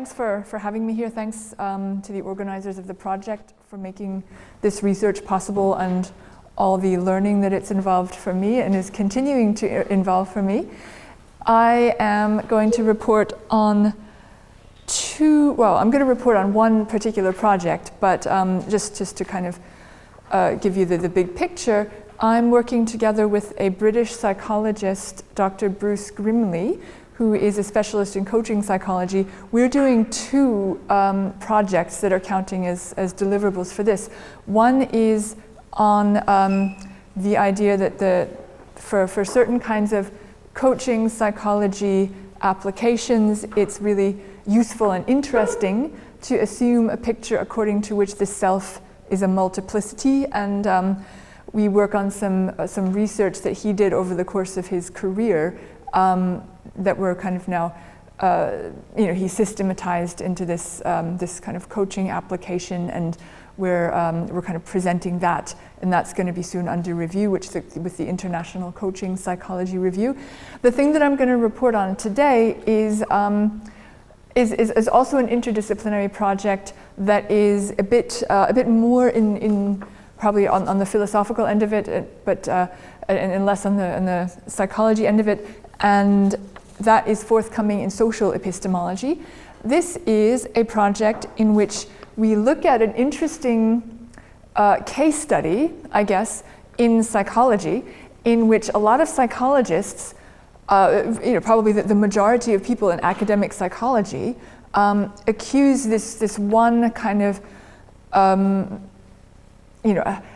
Thanks for having me here. Thanks to the organizers of the project for making this research possible and all the learning that it's involved for me and is continuing to involve for me. I am going to report on I'm going to report on one particular project, but just to kind of give you the big picture, I'm working together with a British psychologist, Dr. Bruce Grimley, who is a specialist in coaching psychology. We're doing two projects that are counting as deliverables for this. One is on the idea that for certain kinds of coaching psychology applications, it's really useful and interesting to assume a picture according to which the self is a multiplicity, and we work on some research that he did over the course of his career that we're kind of now, he systematized into this kind of coaching application, and we're kind of presenting that, and that's going to be soon under review, with the International Coaching Psychology Review. The thing that I'm going to report on today is also an interdisciplinary project that is a bit more in probably on the philosophical end of it, but and less on the psychology end of it, and that is forthcoming in social epistemology. This is a project in which we look at an interesting case study, I guess, in psychology, in which a lot of psychologists, probably the majority of people in academic psychology, accuse this one kind of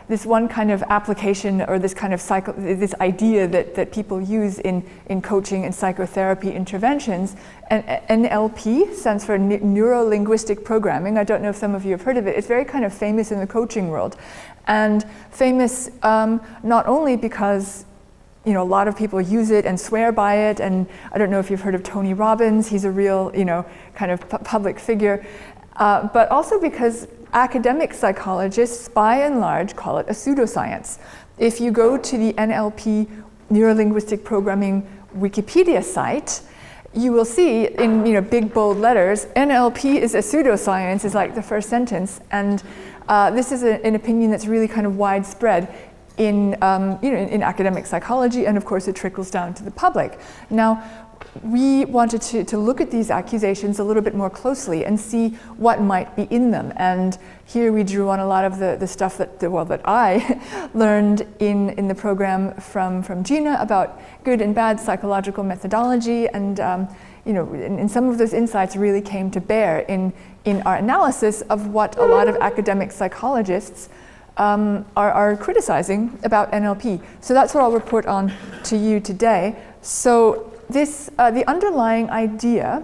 this one kind of application, or this kind of this idea that people use in coaching and psychotherapy interventions. And NLP stands for neuro-linguistic programming. I don't know if some of you have heard of it. It's very kind of famous in the coaching world, and famous not only because a lot of people use it and swear by it, and I don't know if you've heard of Tony Robbins. He's a real kind of public figure, but also because academic psychologists, by and large, call it a pseudoscience. If you go to the NLP, Neuro-Linguistic Programming Wikipedia site, you will see in big bold letters, NLP is a pseudoscience, is like the first sentence, and this is an opinion that's really kind of widespread in academic psychology, and of course it trickles down to the public. Now, we wanted to look at these accusations a little bit more closely and see what might be in them. And here we drew on a lot of the stuff that I learned in the program from Gina about good and bad psychological methodology, and and some of those insights really came to bear in our analysis of what a lot of academic psychologists are criticizing about NLP. So that's what I'll report on to you today. So the underlying idea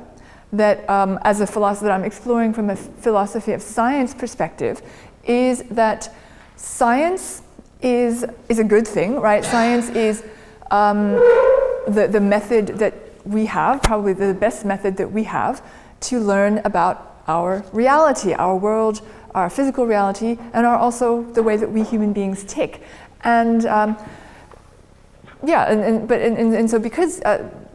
that as a philosopher that I'm exploring from a philosophy of science perspective is that science is a good thing, right? Science is the method that we have, probably the best method that we have to learn about our reality, our world, our physical reality, and also the way that we human beings tick. And so because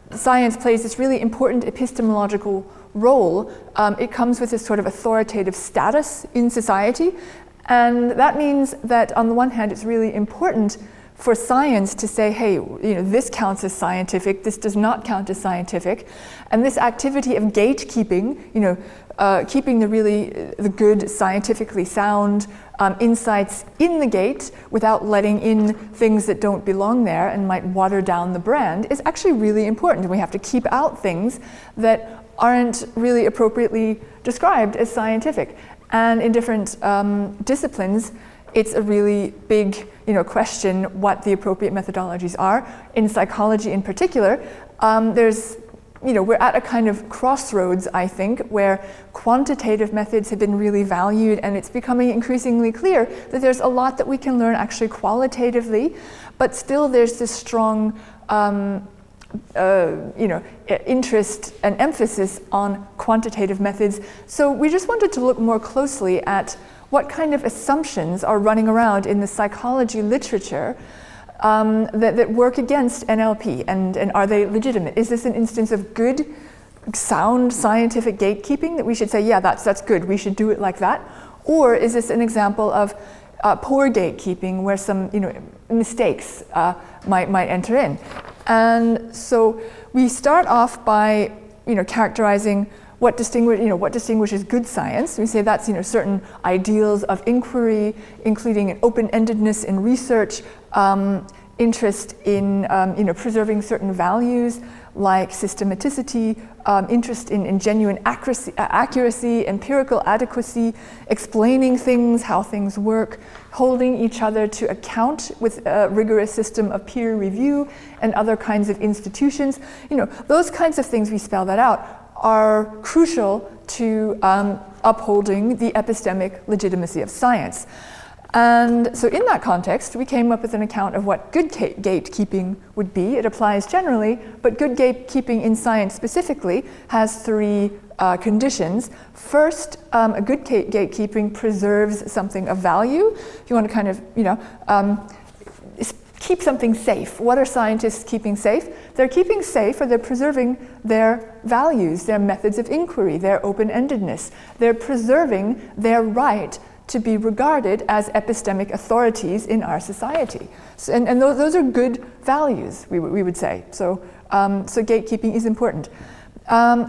science plays this really important epistemological role, it comes with this sort of authoritative status in society, and that means that on the one hand it's really important for science to say, hey, this counts as scientific, this does not count as scientific, and this activity of gatekeeping, keeping the good, scientifically sound insights in the gate without letting in things that don't belong there and might water down the brand, is actually really important. And we have to keep out things that aren't really appropriately described as scientific. And in different disciplines, it's a really big question what the appropriate methodologies are. In psychology in particular, we're at a kind of crossroads, I think, where quantitative methods have been really valued, and it's becoming increasingly clear that there's a lot that we can learn actually qualitatively, but still there's this strong interest and emphasis on quantitative methods. So we just wanted to look more closely at what kind of assumptions are running around in the psychology literature that work against NLP, and are they legitimate? Is this an instance of good sound scientific gatekeeping that we should say, yeah, that's good, we should do it like that? Or is this an example of poor gatekeeping where some mistakes might enter in? And so we start off by characterizing what distinguishes good science. We say that's certain ideals of inquiry, including an open-endedness in research, interest in preserving certain values like systematicity, interest in genuine accuracy, empirical adequacy, explaining things, how things work, holding each other to account with a rigorous system of peer review and other kinds of institutions. Those kinds of things, we spell that out, are crucial to upholding the epistemic legitimacy of science. And so in that context, we came up with an account of what good gatekeeping would be. It applies generally, but good gatekeeping in science specifically has three conditions. First, a good gatekeeping preserves something of value. If you want to kind of, keep something safe. What are scientists keeping safe? They're keeping safe, or they're preserving their values, their methods of inquiry, their open-endedness. They're preserving their right to be regarded as epistemic authorities in our society. So, and those are good values, we would say. So gatekeeping is important.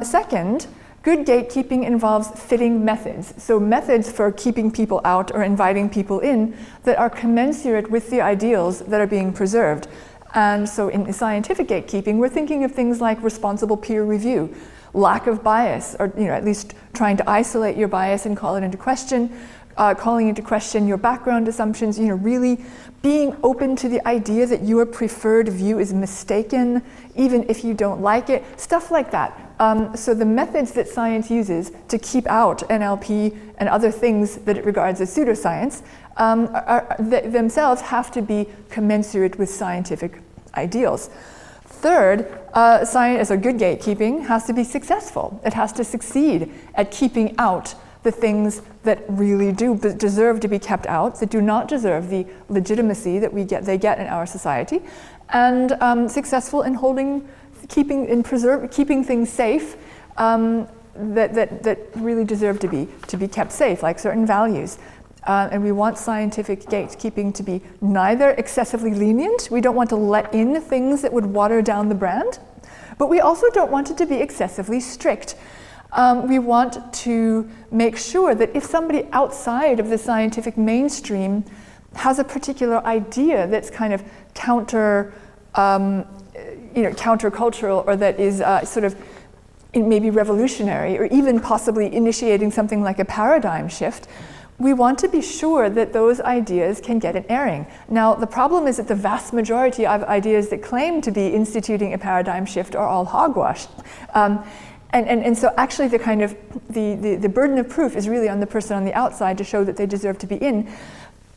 Second, good gatekeeping involves fitting methods. So methods for keeping people out or inviting people in that are commensurate with the ideals that are being preserved. And so in scientific gatekeeping, we're thinking of things like responsible peer review, lack of bias, or at least trying to isolate your bias and call it into question, calling into question your background assumptions, really being open to the idea that your preferred view is mistaken, even if you don't like it, stuff like that. So the methods that science uses to keep out NLP and other things that it regards as pseudoscience themselves have to be commensurate with scientific ideals. Third, science, good gatekeeping has to be successful. It has to succeed at keeping out the things that really do deserve to be kept out, that do not deserve the legitimacy that they get in our society, and successful in keeping things safe that really deserve to be kept safe, like certain values. And we want scientific gatekeeping to be neither excessively lenient. We don't want to let in things that would water down the brand, but we also don't want it to be excessively strict. We want to make sure that if somebody outside of the scientific mainstream has a particular idea that's kind of countercultural, or that is sort of maybe revolutionary, or even possibly initiating something like a paradigm shift, we want to be sure that those ideas can get an airing. Now, the problem is that the vast majority of ideas that claim to be instituting a paradigm shift are all hogwash. And so actually the burden of proof is really on the person on the outside to show that they deserve to be in.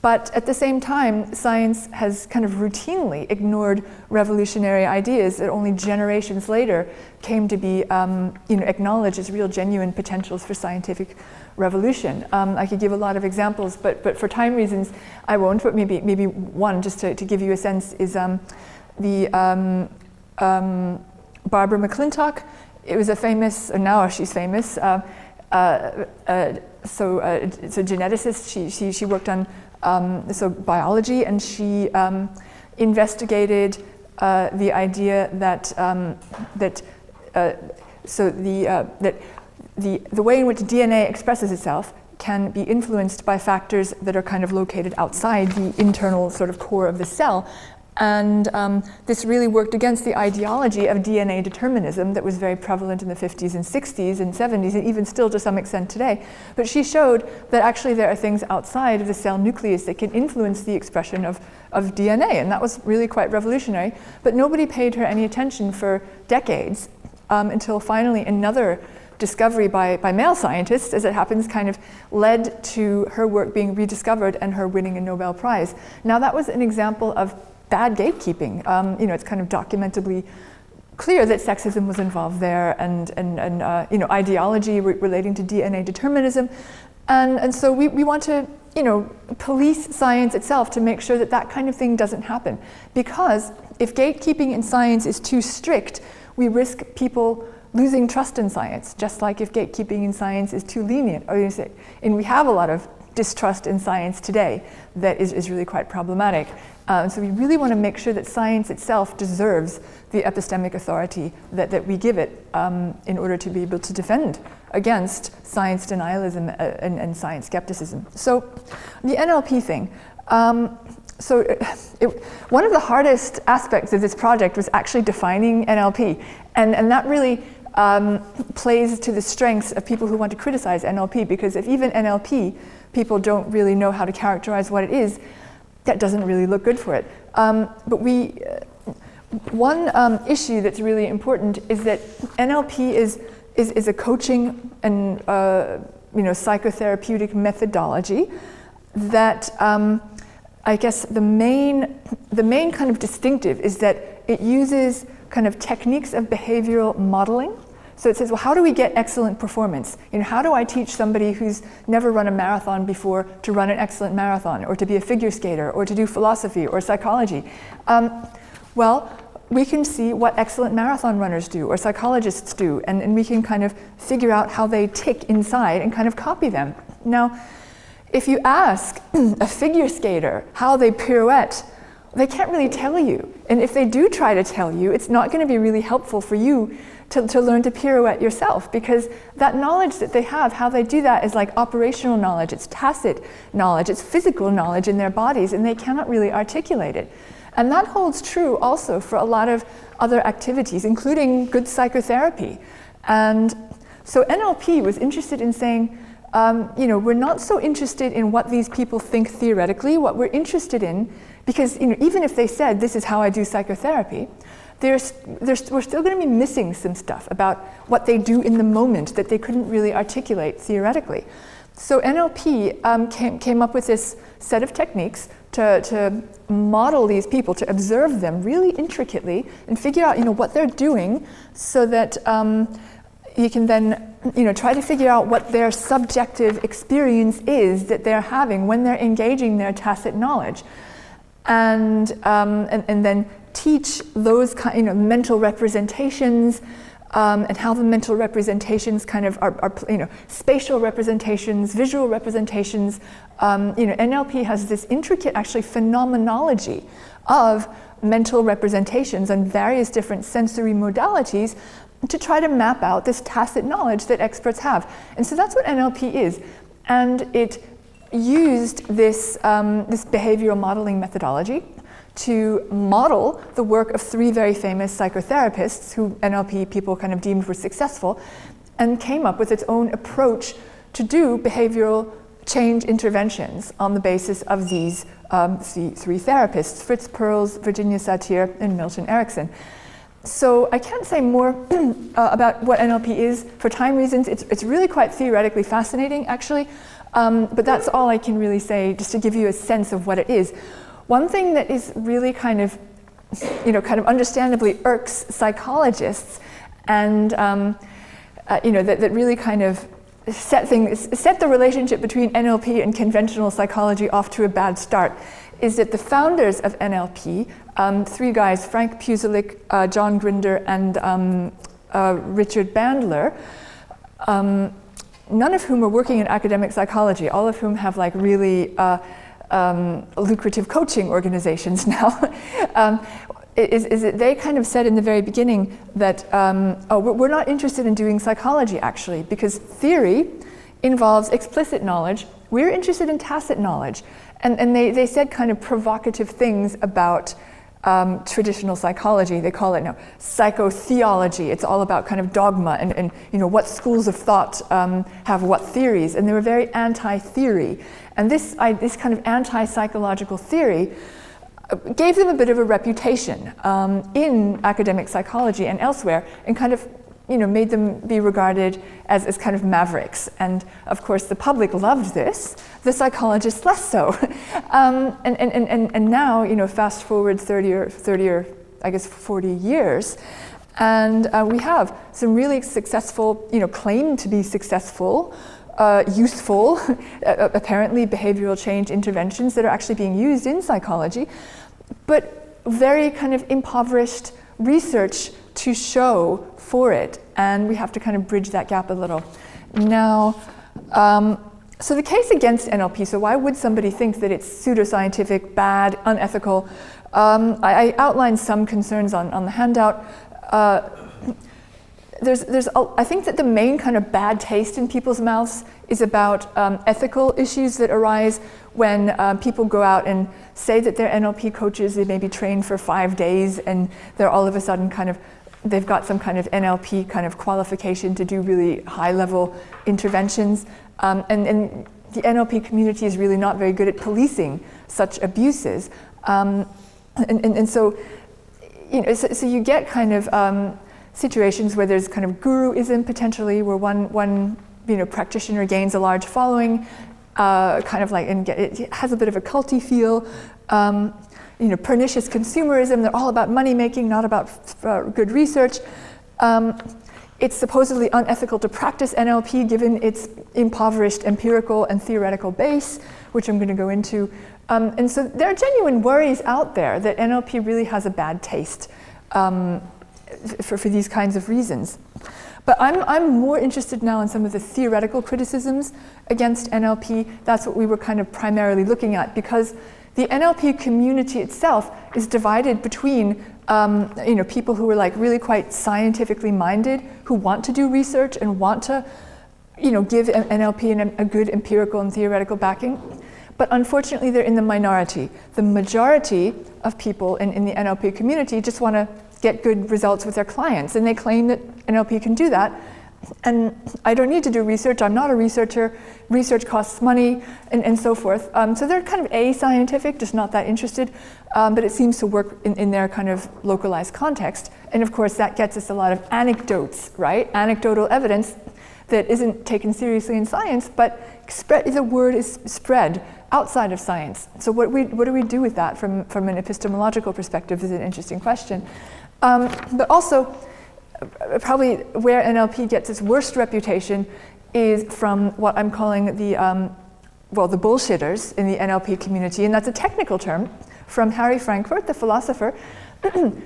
But at the same time, science has kind of routinely ignored revolutionary ideas that only generations later came to be acknowledged as real genuine potentials for scientific revolution. I could give a lot of examples, but for time reasons I won't, but maybe one just to give you a sense is Barbara McClintock. It was a famous, or now she's famous, so geneticist. She worked on biology, and she investigated the idea that the way in which DNA expresses itself can be influenced by factors that are kind of located outside the internal sort of core of the cell. And this really worked against the ideology of DNA determinism that was very prevalent in the 50s and 60s and 70s, and even still to some extent today. But she showed that actually there are things outside of the cell nucleus that can influence the expression of DNA, and that was really quite revolutionary. But nobody paid her any attention for decades until finally another discovery by male scientists, as it happens, kind of led to her work being rediscovered and her winning a Nobel Prize. Now that was an example of bad gatekeeping. It's kind of documentably clear that sexism was involved there, and ideology relating to DNA determinism, and so we want to police science itself to make sure that that kind of thing doesn't happen. Because if gatekeeping in science is too strict, we risk people losing trust in science, just like if gatekeeping in science is too lenient. And we have a lot of distrust in science today that is really quite problematic. So we really want to make sure that science itself deserves the epistemic authority that we give it in order to be able to defend against science denialism and science skepticism. So the NLP thing. One of the hardest aspects of this project was actually defining NLP. And that really plays to the strengths of people who want to criticize NLP, because if even NLP people don't really know how to characterize what it is, that doesn't really look good for it. But one issue that's really important is that NLP is a coaching and psychotherapeutic methodology that I guess the main kind of distinctive is that it uses kind of techniques of behavioral modeling. So it says, well, how do we get excellent performance? How do I teach somebody who's never run a marathon before to run an excellent marathon, or to be a figure skater, or to do philosophy or psychology? Well, we can see what excellent marathon runners do or psychologists do, and we can kind of figure out how they tick inside and kind of copy them. Now, if you ask a figure skater how they pirouette, they can't really tell you. And if they do try to tell you, it's not going to be really helpful for you to learn to pirouette yourself, because that knowledge that they have, how they do that, is like operational knowledge, it's tacit knowledge, it's physical knowledge in their bodies, and they cannot really articulate it. And that holds true also for a lot of other activities, including good psychotherapy. And so NLP was interested in saying, we're not so interested in what these people think theoretically. What we're interested in, because even if they said, this is how I do psychotherapy, we're still going to be missing some stuff about what they do in the moment that they couldn't really articulate theoretically. So NLP came up with this set of techniques to model these people, to observe them really intricately and figure out what they're doing, so that you can then try to figure out what their subjective experience is that they're having when they're engaging their tacit knowledge, and then teach those mental representations, and how the mental representations kind of are spatial representations, visual representations. NLP has this intricate actually phenomenology of mental representations on various different sensory modalities to try to map out this tacit knowledge that experts have. And so that's what NLP is. And it used this behavioral modeling methodology to model the work of 3 very famous psychotherapists who NLP people kind of deemed were successful, and came up with its own approach to do behavioral change interventions on the basis of these 3 therapists, Fritz Perls, Virginia Satir, and Milton Erickson. So I can't say more about what NLP is for time reasons. It's really quite theoretically fascinating, actually, but that's all I can really say, just to give you a sense of what it is. One thing that is really kind of understandably irks psychologists, and that really kind of set the relationship between NLP and conventional psychology off to a bad start, is that the founders of NLP, 3 guys, Frank Puzelik, John Grinder, and Richard Bandler, none of whom are working in academic psychology, all of whom have like really lucrative coaching organizations now, is that they kind of said in the very beginning that, we're not interested in doing psychology actually, because theory involves explicit knowledge. We're interested in tacit knowledge. And they said kind of provocative things about traditional psychology. They call it psychotheology. It's all about kind of dogma and what schools of thought have what theories. And they were very anti-theory. And this kind of anti-psychological theory gave them a bit of a reputation in academic psychology and elsewhere, and kind of made them be regarded as kind of mavericks. And of course the public loved this, the psychologists less so. And now, fast forward 30 or I guess 40 years, and we have some really successful, claimed to be successful, useful, apparently behavioral change interventions that are actually being used in psychology, but very kind of impoverished research to show for it, and we have to kind of bridge that gap a little. Now, so the case against NLP, so why would somebody think that it's pseudoscientific, bad, unethical? I outlined some concerns on the handout. I think that the main kind of bad taste in people's mouths is about ethical issues that arise when people go out and say that they're NLP coaches. They may be trained for 5 days, and they're all of a sudden they've got some kind of NLP kind of qualification to do really high-level interventions. And the NLP community is really not very good at policing such abuses. And so, so you get kind of situations where there's kind of guruism potentially, where one practitioner gains a large following, kind of like, and it has a bit of a culty feel. Pernicious consumerism, they're all about money making, not about good research. It's supposedly unethical to practice NLP given its impoverished empirical and theoretical base, which I'm going to go into. And so there are genuine worries out there that NLP really has a bad taste for these kinds of reasons. But I'm more interested now in some of the theoretical criticisms against NLP. That's what we were kind of primarily looking at, because the NLP community itself is divided between people who are like really quite scientifically minded, who want to do research and want to give NLP a good empirical and theoretical backing. But unfortunately, they're in the minority. The majority of people in the NLP community just want to get good results with their clients, and they claim that NLP can do that. And I don't need to do research, I'm not a researcher, research costs money, and so forth. So they're kind of ascientific, just not that interested, but it seems to work in their kind of localized context. And of course that gets us a lot of anecdotes, right? Anecdotal evidence that isn't taken seriously in science, but the word is spread outside of science. So what do we do with that from an epistemological perspective is an interesting question. But also, probably where NLP gets its worst reputation is from what I'm calling the bullshitters in the NLP community, and that's a technical term from Harry Frankfurt, the philosopher,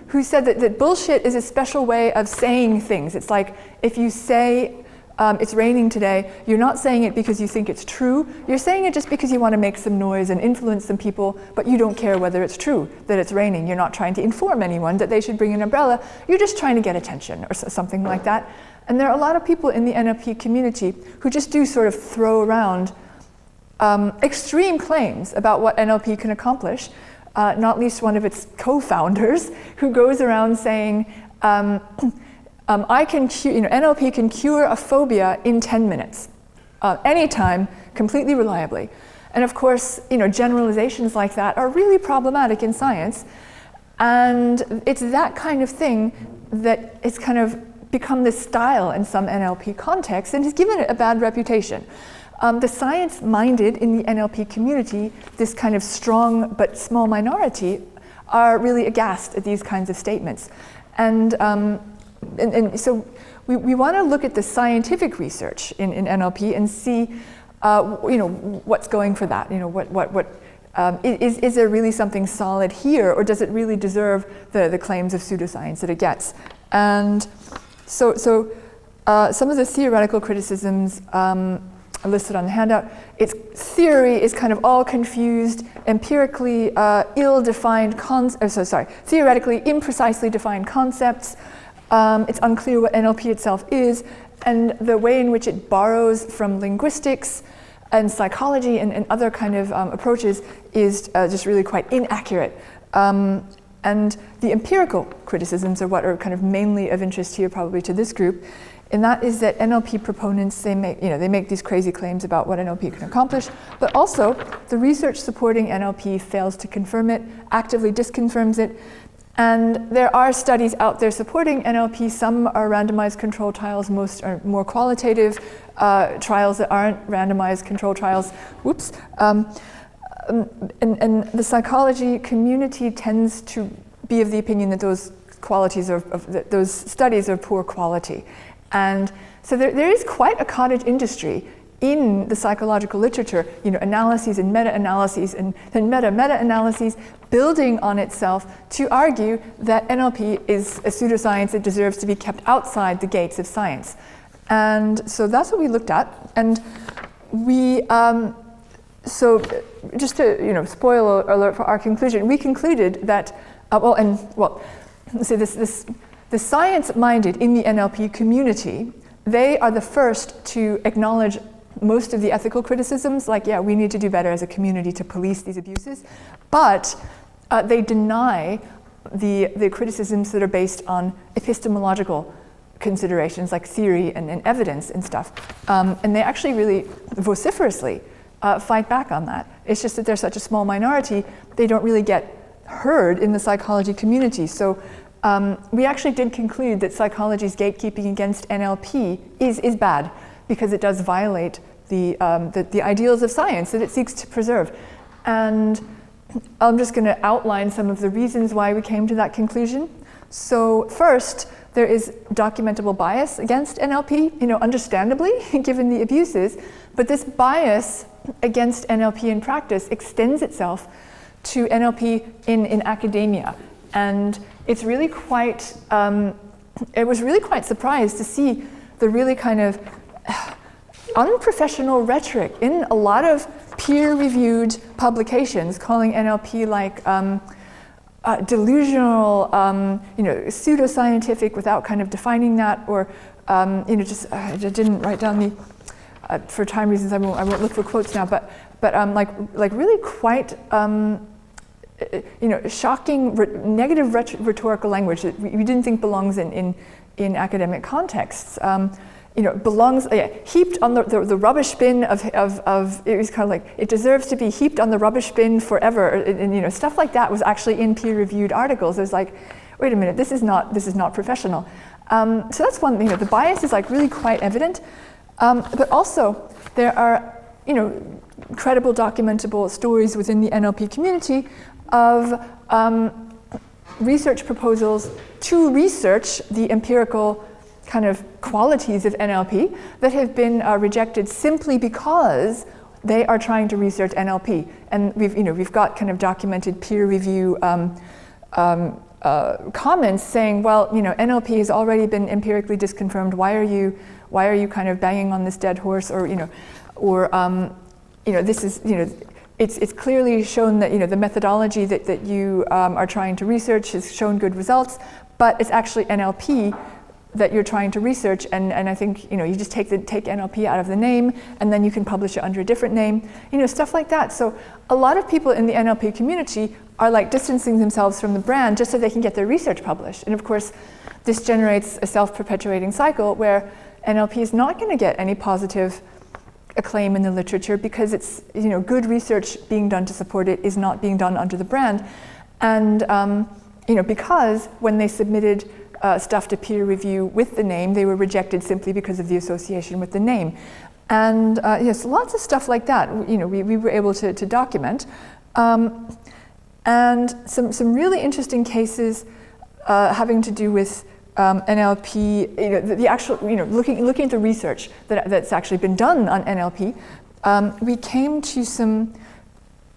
who said that bullshit is a special way of saying things. It's like if you say it's raining today, you're not saying it because you think it's true, you're saying it just because you want to make some noise and influence some people, but you don't care whether it's true that it's raining. You're not trying to inform anyone that they should bring an umbrella, you're just trying to get attention or something like that. And there are a lot of people in the NLP community who just do sort of throw around extreme claims about what NLP can accomplish, not least one of its co-founders who goes around saying, NLP can cure a phobia in 10 minutes, anytime, completely reliably. And of course, generalizations like that are really problematic in science. And it's that kind of thing that it's kind of become the style in some NLP contexts and has given it a bad reputation. The science-minded in the NLP community, this kind of strong but small minority, are really aghast at these kinds of statements. And so we want to look at the scientific research in NLP and see, what's going for that. Is there really something solid here, or does it really deserve the claims of pseudoscience that it gets? And so some of the theoretical criticisms are listed on the handout. Its theory is kind of all confused, empirically ill-defined theoretically imprecisely defined concepts. It's unclear what NLP itself is, and the way in which it borrows from linguistics and psychology and other kind of approaches is just really quite inaccurate. And the empirical criticisms are what are kind of mainly of interest here, probably to this group, and that is that NLP proponents, they make these crazy claims about what NLP can accomplish, but also the research supporting NLP fails to confirm it, actively disconfirms it. And there are studies out there supporting NLP. Some are randomized control trials, most are more qualitative trials that aren't randomized control trials. Whoops. And the psychology community tends to be of the opinion that those those studies are poor quality. And so there is quite a cottage industry in the psychological literature, analyses and meta-analyses and then meta-meta-analyses, building on itself to argue that NLP is a pseudoscience that deserves to be kept outside the gates of science. And so that's what we looked at. And we, so just to, spoiler alert for our conclusion, we concluded that, let's say the science-minded in the NLP community, they are the first to acknowledge most of the ethical criticisms, like, yeah, we need to do better as a community to police these abuses, but they deny the criticisms that are based on epistemological considerations, like theory and evidence and stuff. And they actually really vociferously fight back on that. It's just that they're such a small minority, they don't really get heard in the psychology community. So we actually did conclude that psychology's gatekeeping against NLP is bad, because it does violate the ideals of science that it seeks to preserve. And I'm just going to outline some of the reasons why we came to that conclusion. So first, there is documentable bias against NLP, understandably, given the abuses, but this bias against NLP in practice extends itself to NLP in academia. And it's really quite, it was really quite surprised to see the really kind of unprofessional rhetoric in a lot of peer-reviewed publications calling NLP like delusional, pseudoscientific without kind of defining that, or I didn't write down the, for time reasons I won't look for quotes now, but like really quite shocking negative rhetorical language that we didn't think belongs in academic contexts. Belongs heaped on the rubbish bin of it was kind of like it deserves to be heaped on the rubbish bin forever, and stuff like that was actually in peer-reviewed articles. It was like, wait a minute, this is not professional. So that's one thing. The bias is like really quite evident, but also there are credible, documentable stories within the NLP community of research proposals to research the empirical kind of qualities of NLP that have been rejected simply because they are trying to research NLP. And we've got kind of documented peer review comments saying, well, NLP has already been empirically disconfirmed. Why are you kind of banging on this dead horse? Or this is it's clearly shown that the methodology that you are trying to research has shown good results, but it's actually NLP that you're trying to research, and I think you just take NLP out of the name, and then you can publish it under a different name, stuff like that. So a lot of people in the NLP community are like distancing themselves from the brand just so they can get their research published. And of course, this generates a self-perpetuating cycle where NLP is not going to get any positive acclaim in the literature because it's good research being done to support it is not being done under the brand, and because when they submitted stuff to peer review with the name, they were rejected simply because of the association with the name. And yes, lots of stuff like that, we were able to document. And some really interesting cases having to do with NLP, the actual, looking at the research that's actually been done on NLP, we came to some,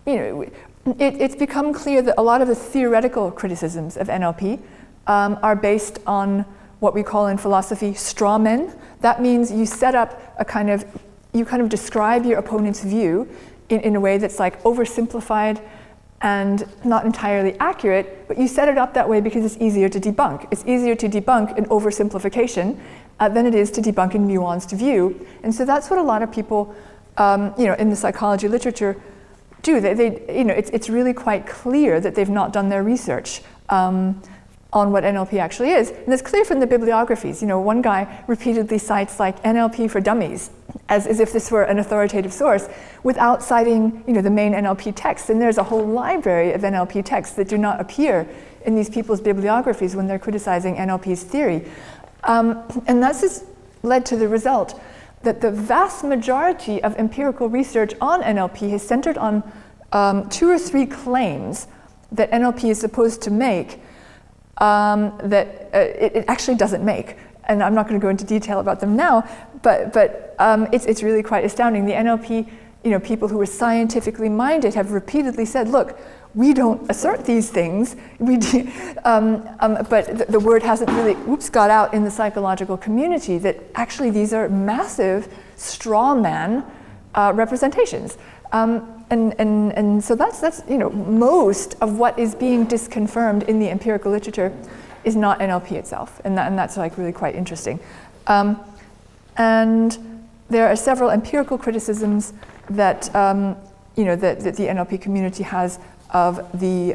it's become clear that a lot of the theoretical criticisms of NLP are based on what we call in philosophy straw men. That means you set up you kind of describe your opponent's view in a way that's like oversimplified and not entirely accurate, but you set it up that way because it's easier to debunk. It's easier to debunk an oversimplification than it is to debunk a nuanced view. And so that's what a lot of people, in the psychology literature do. It's really quite clear that they've not done their research on what NLP actually is. And it's clear from the bibliographies. One guy repeatedly cites like NLP for dummies as if this were an authoritative source without citing the main NLP text. And there's a whole library of NLP texts that do not appear in these people's bibliographies when they're criticizing NLP's theory. And that's just led to the result that the vast majority of empirical research on NLP has centered on 2 or 3 claims that NLP is supposed to make that it actually doesn't make. and I'm not going to go into detail about them now, but it's really quite astounding. The NLP, people who are scientifically minded have repeatedly said, look, we don't assert these things, but the word hasn't really got out in the psychological community that actually these are massive straw man representations. And so that's most of what is being disconfirmed in the empirical literature is not NLP itself, and that's like really quite interesting. And there are several empirical criticisms that that the NLP community has of the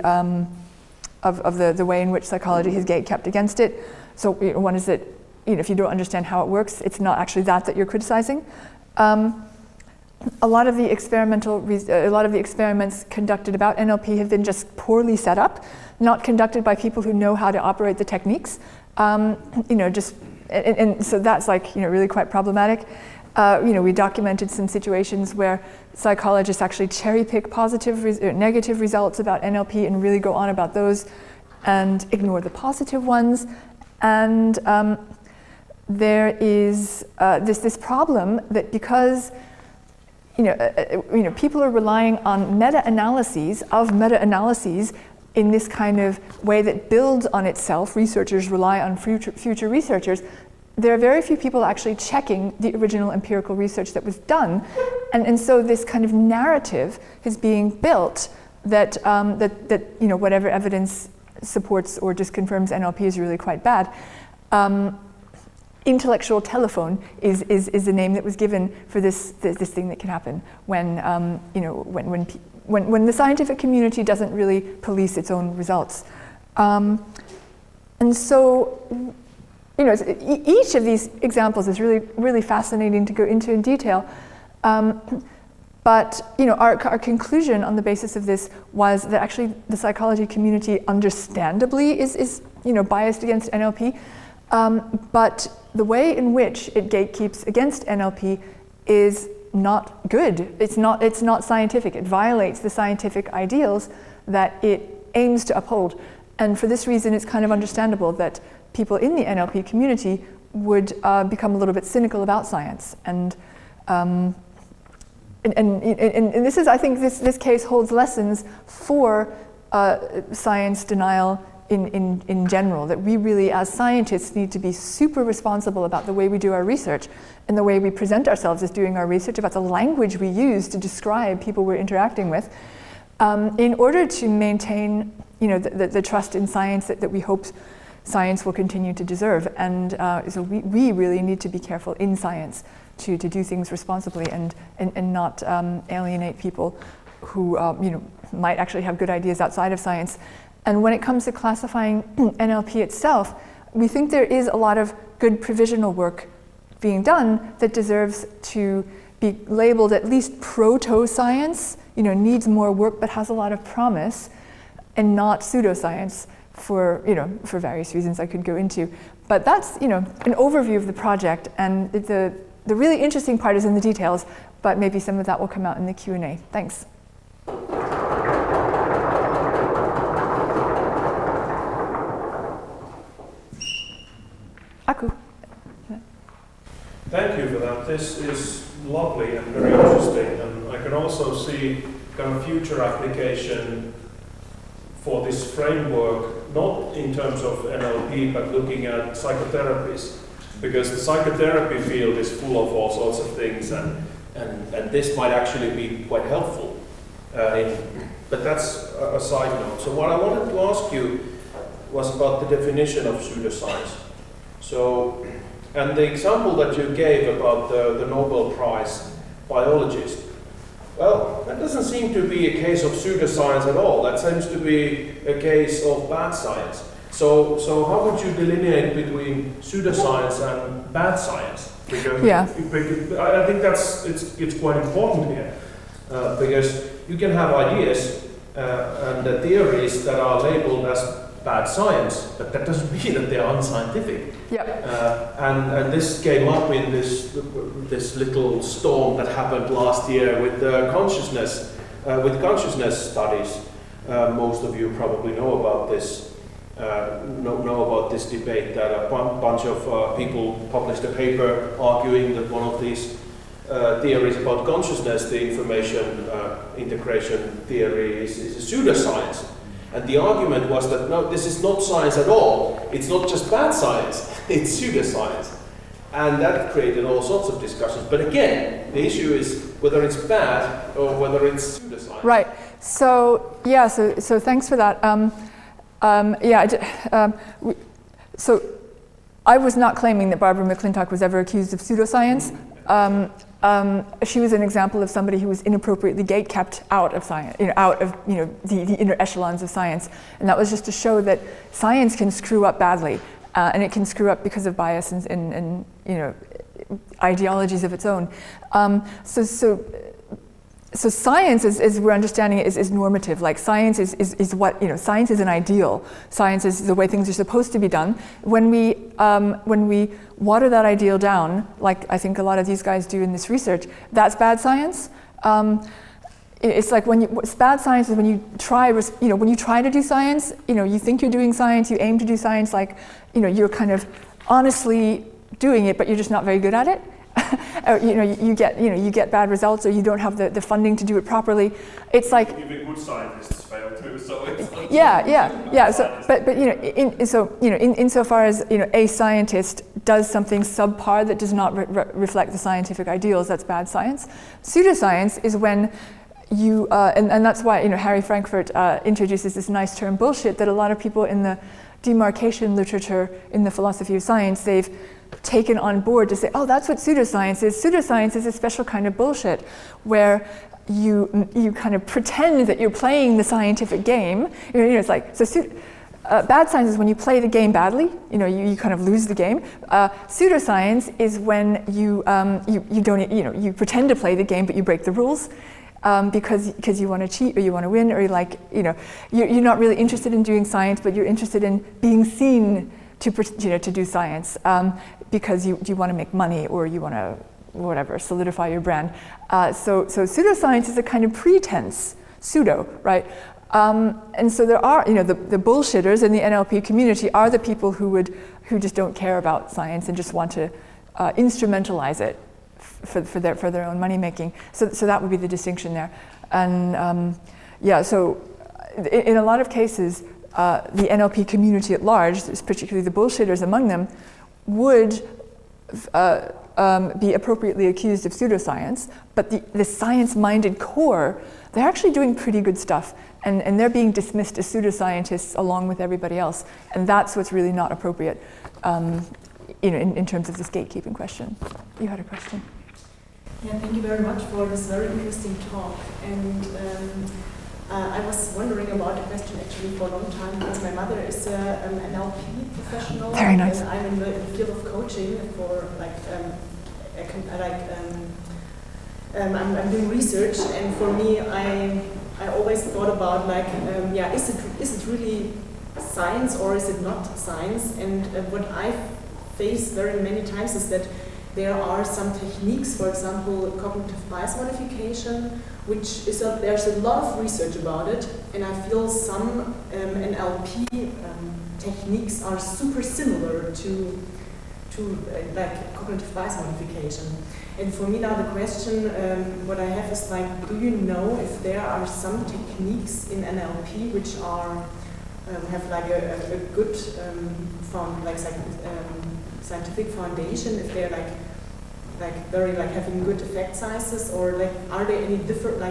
way in which psychology has gatekept against it. So one is that if you don't understand how it works, it's not actually that you're criticizing. A lot of the experiments conducted about NLP have been just poorly set up, not conducted by people who know how to operate the techniques. And so that's like really quite problematic. We documented some situations where psychologists actually cherry pick positive or negative results about NLP and really go on about those and ignore the positive ones. And there is this problem that because people are relying on meta-analyses of meta-analyses in this kind of way that builds on itself. Researchers rely on future researchers. There are very few people actually checking the original empirical research that was done, and so this kind of narrative is being built that whatever evidence supports or disconfirms NLP is really quite bad. Intellectual telephone is the name that was given for this thing that can happen when when the scientific community doesn't really police its own results, and so each of these examples is really fascinating to go into in detail. But our conclusion on the basis of this was that actually the psychology community understandably is biased against NLP. But the way in which it gatekeeps against NLP is not good. It's not scientific. It violates the scientific ideals that it aims to uphold. And for this reason, it's kind of understandable that people in the NLP community would become a little bit cynical about science. And this is, I think, this case holds lessons for science denial in general, that we really, as scientists, need to be super responsible about the way we do our research and the way we present ourselves as doing our research, about the language we use to describe people we're interacting with, in order to maintain the trust in science that we hope science will continue to deserve. And so we really need to be careful in science to do things responsibly and not alienate people who might actually have good ideas outside of science. And when it comes to classifying NLP itself, we think there is a lot of good provisional work being done that deserves to be labeled at least proto-science, needs more work but has a lot of promise, and not pseudoscience for various reasons I could go into. But that's an overview of the project, and the really interesting part is in the details, but maybe some of that will come out in the Q&A. Thanks. Aku. Thank you for that. This is lovely and very interesting, and I can also see kind of future application for this framework, not in terms of NLP, but looking at psychotherapies, because the psychotherapy field is full of all sorts of things, and this might actually be quite helpful. But that's a side note. So what I wanted to ask you was about the definition of pseudoscience. So, and the example that you gave about the Nobel Prize biologist, well, that doesn't seem to be a case of pseudoscience at all. That seems to be a case of bad science. So how would you delineate between pseudoscience and bad science? Because I think it's quite important here, because you can have ideas and the theories that are labeled as bad science, but that doesn't mean that they are unscientific. And this came up in this little storm that happened last year with consciousness studies. Most of you probably know about this. know about this debate, that a bunch of people published a paper arguing that one of these theories about consciousness, the information integration theory, is a pseudoscience. And the argument was that no, this is not science at all. It's not just bad science, it's pseudoscience. And that created all sorts of discussions. But again, the issue is whether it's bad or whether it's pseudoscience. Right. So yeah. So thanks for that. So I was not claiming that Barbara McClintock was ever accused of pseudoscience. She was an example of somebody who was inappropriately gate-kept out of science, out of the inner echelons of science, and that was just to show that science can screw up badly, and it can screw up because of bias and ideologies of its own. So science, as we're understanding it, is normative. Like science is what, science is an ideal. Science is the way things are supposed to be done. When we water that ideal down, like I think a lot of these guys do in this research, that's bad science. It's like it's bad science is when you try, when you try to do science, you think you're doing science, you aim to do science, like, you're kind of honestly doing it, but you're just not very good at it. Or, you get bad results, or you don't have the funding to do it properly. It's like even good scientists fail too. So it's like yeah. So insofar as a scientist does something subpar that does not reflect the scientific ideals, that's bad science. Pseudoscience is when you and that's why Harry Frankfurt introduces this nice term bullshit that a lot of people in the demarcation literature in the philosophy of science, they've taken on board to say, oh, that's what pseudoscience is. Pseudoscience is a special kind of bullshit where you kind of pretend that you're playing the scientific game. It's like, bad science is when you play the game badly, you kind of lose the game. Pseudoscience is when you don't, you pretend to play the game but you break the rules. Because you want to cheat or you want to win, or you're not really interested in doing science, but you're interested in being seen to do science because you want to make money, or you want to solidify your brand. So pseudoscience is a kind of pretense, pseudo, right? And so there are the bullshitters in the NLP community are the people who just don't care about science and just want to instrumentalize it for their own money making. So that would be the distinction there. And so in a lot of cases, the NLP community at large, particularly the bullshitters among them, would be appropriately accused of pseudoscience, but the science-minded core, they're actually doing pretty good stuff, and they're being dismissed as pseudoscientists along with everybody else, and that's what's really not appropriate in terms of this gatekeeping question. You had a question? Yeah, thank you very much for this very interesting talk. And I was wondering about the question actually for a long time, because my mother is an NLP professional. Very nice. And I'm in the field of coaching for I'm doing research, and for me, I always thought about is it really science or is it not science? And what I face very many times is that there are some techniques, for example, cognitive bias modification, which is there's a lot of research about it, and I feel some NLP techniques are super similar to cognitive bias modification. And for me now the question what I have is do you know if there are some techniques in NLP which are have a good scientific foundation, if they're very having good effect sizes, or are there any different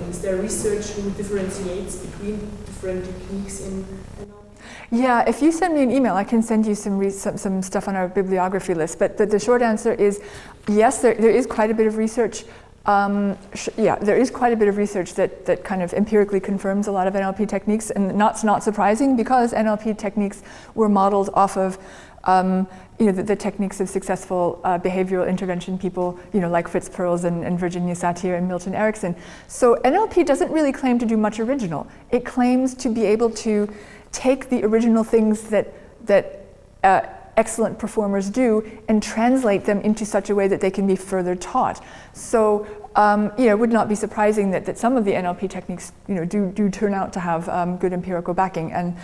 is there research who differentiates between different techniques in NLP? Yeah, if you send me an email, I can send you some stuff on our bibliography list. But the short answer is yes, there is quite a bit of research. There is quite a bit of research that kind of empirically confirms a lot of NLP techniques, and not surprising because NLP techniques were modeled off of the techniques of successful behavioral intervention people, like Fritz Perls and Virginia Satir and Milton Erickson. So NLP doesn't really claim to do much original. It claims to be able to take the original things that excellent performers do and translate them into such a way that they can be further taught. So it would not be surprising that some of the NLP techniques do turn out to have good empirical backing, and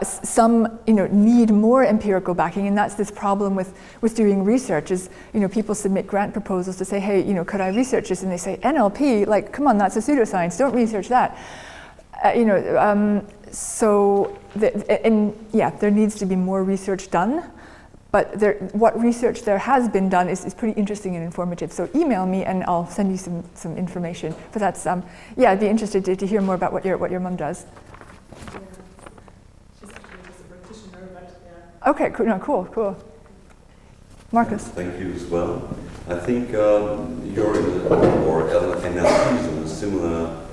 some need more empirical backing, and that's this problem with doing research is people submit grant proposals to say, hey, could I research this, and they say NLP, like, come on, that's a pseudoscience, don't research that. There needs to be more research done, but what research there has been done is pretty interesting and informative. So email me and I'll send you some information. But that's I'd be interested to hear more about what your mom does. Yeah. She's actually just a practitioner, but yeah. Okay, cool. No, cool. Marcus. Yes, thank you as well. I think you're NLP is in a similar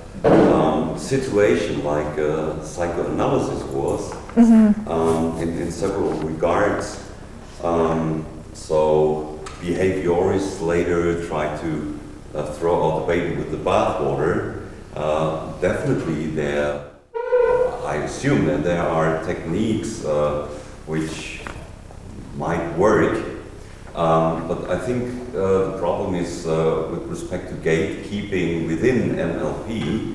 situation like psychoanalysis was, in several regards. So behaviorists later try to throw out the baby with the bathwater. Definitely I assume that there are techniques which might work, but I think the problem is with respect to gatekeeping within NLP,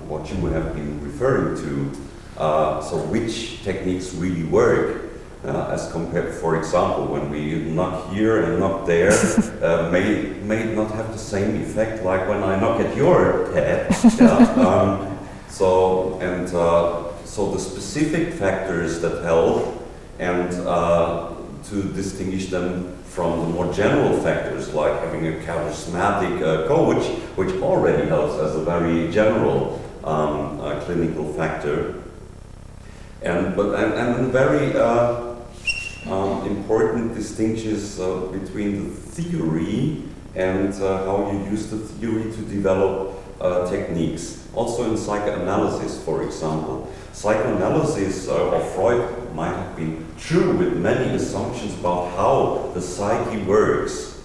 what you have been referring to. So which techniques really work as compared, for example, when we knock here and knock there, may not have the same effect like when I knock at your head. Yeah? So the specific factors that help, and to distinguish them from the more general factors like having a charismatic coach, which already helps as a very general clinical factor. And very important distinctions between the theory and how you use the theory to develop techniques. Also in psychoanalysis, for example. Psychoanalysis of Freud might have been true with many assumptions about how the psyche works.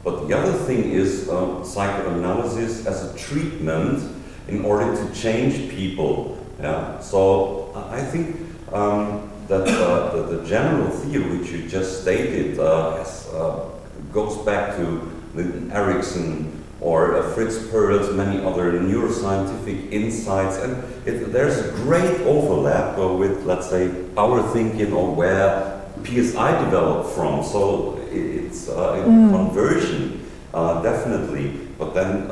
But the other thing is psychoanalysis as a treatment in order to change people. Yeah? So I think that the general theory which you just stated goes back to Milton Erickson or Fritz Perls, many other neuroscientific insights, and there's a great overlap with, let's say, our thinking or where PSI developed from. So it's conversion, definitely. But then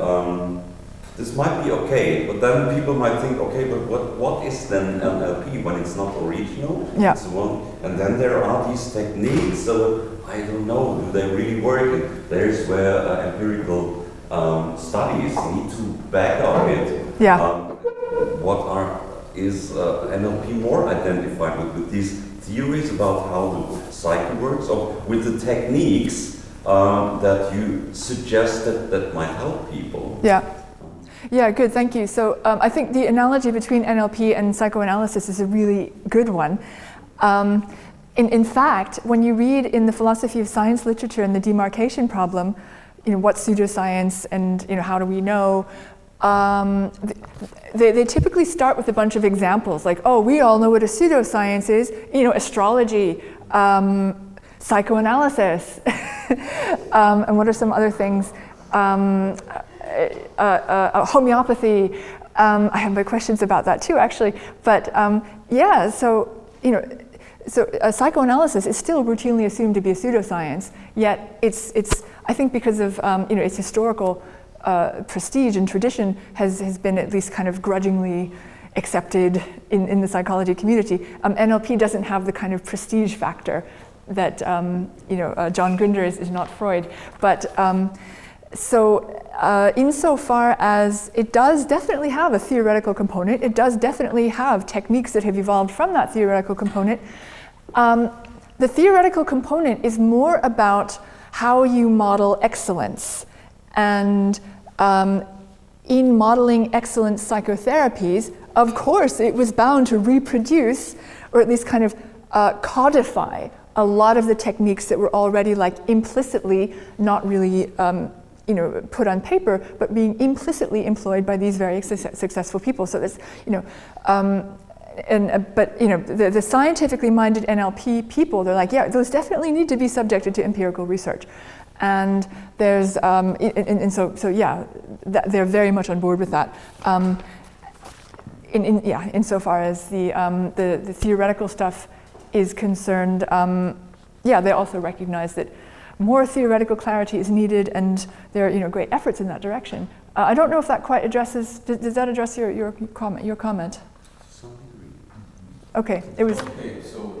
this might be okay, but then people might think, okay, but what is then NLP when it's not original? Yeah. And so on. And then there are these techniques, so I don't know, do they really work? And there's where empirical studies need to back up it. Yeah. Is NLP more identified with these theories about how the psyche works, or with the techniques that you suggested that might help people? Yeah, good, thank you. So I think the analogy between NLP and psychoanalysis is a really good one. In fact, when you read in the philosophy of science literature and the demarcation problem, what's pseudoscience and how do we know? They typically start with a bunch of examples, like, oh, we all know what a pseudoscience is, astrology, psychoanalysis, and what are some other things? Homeopathy. I have my questions about that too, actually. But so psychoanalysis is still routinely assumed to be a pseudoscience, yet it's I think because of its historical prestige and tradition has been at least kind of grudgingly accepted in the psychology community. NLP doesn't have the kind of prestige factor that John Grinder is not Freud, but insofar as it does definitely have a theoretical component, it does definitely have techniques that have evolved from that theoretical component. The theoretical component is more about how you model excellence. And in modeling excellent psychotherapies, of course, it was bound to reproduce, or at least kind of codify, a lot of the techniques that were already implicitly not really put on paper, but being implicitly employed by these very successful people. So that's, but you know, the scientifically minded NLP people, they're like, yeah, those definitely need to be subjected to empirical research. And there's, so yeah, they're very much on board with that. Insofar as the theoretical stuff is concerned, yeah, they also recognize that more theoretical clarity is needed, and there are great efforts in that direction. I don't know if that quite addresses. Does that address your comment? Okay, it was. Okay, so